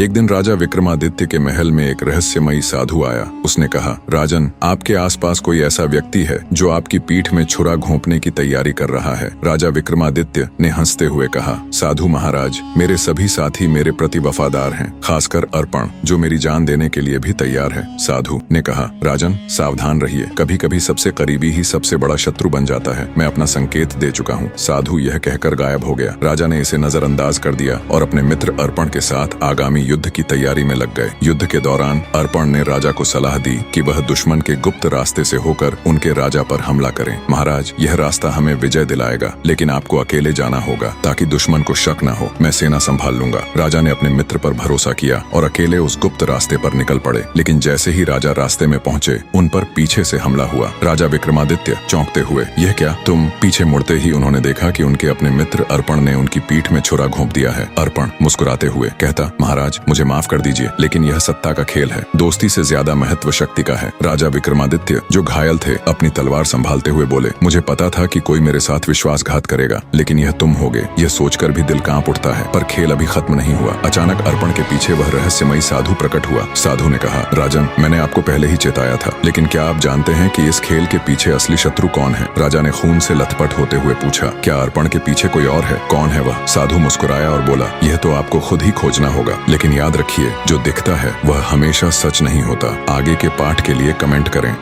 एक दिन राजा विक्रमादित्य के महल में एक रहस्यमयी साधु आया। उसने कहा, राजन, आपके आसपास कोई ऐसा व्यक्ति है जो आपकी पीठ में छुरा घोंपने की तैयारी कर रहा है। राजा विक्रमादित्य ने हंसते हुए कहा, साधु महाराज, मेरे सभी साथी मेरे प्रति वफादार हैं, खासकर अर्पण, जो मेरी जान देने के लिए भी तैयार है। साधु ने कहा, राजन, सावधान रहिए, कभी कभी सबसे करीबी ही सबसे बड़ा शत्रु बन जाता है। मैं अपना संकेत दे चुका हूँ। साधु यह कहकर गायब हो गया। राजा ने इसे नजरअंदाज कर दिया और अपने मित्र अर्पण के साथ आगामी युद्ध की तैयारी में लग गए। युद्ध के दौरान अर्पण ने राजा को सलाह दी कि वह दुश्मन के गुप्त रास्ते से होकर उनके राजा पर हमला करें। महाराज, यह रास्ता हमें विजय दिलाएगा, लेकिन आपको अकेले जाना होगा ताकि दुश्मन को शक न हो। मैं सेना संभाल लूंगा। राजा ने अपने मित्र पर भरोसा किया और अकेले उस गुप्त रास्ते पर निकल पड़े। लेकिन जैसे ही राजा रास्ते में पहुंचे, उन पर पीछे से हमला हुआ। राजा विक्रमादित्य चौंकते हुए, यह क्या? तुम? पीछे मुड़ते ही उन्होंने देखा कि उनके अपने मित्र अर्पण ने उनकी पीठ में छुरा घोंप दिया है। अर्पण मुस्कुराते हुए कहता, महाराज, मुझे माफ कर दीजिए, लेकिन यह सत्ता का खेल है। दोस्ती से ज्यादा महत्व शक्ति का है। राजा विक्रमादित्य, जो घायल थे, अपनी तलवार संभालते हुए बोले, मुझे पता था कि कोई मेरे साथ विश्वासघात करेगा, लेकिन यह तुम होगे, यह सोचकर भी दिल कांप उठता है। पर खेल अभी खत्म नहीं हुआ। अचानक अर्पण के पीछे वह रहस्यमयी साधु प्रकट हुआ। साधु ने कहा, राजन, मैंने आपको पहले ही चेताया था, लेकिन क्या आप जानते हैं कि इस खेल के पीछे असली शत्रु कौन है? राजा ने खून से लथपथ होते हुए पूछा, क्या अर्पण के पीछे कोई और है? कौन है वह? साधु मुस्कुराया और बोला, यह तो आपको खुद ही खोजना होगा, लेकिन याद रखिए, जो दिखता है वह हमेशा सच नहीं होता। आगे के पाठ के लिए कमेंट करें।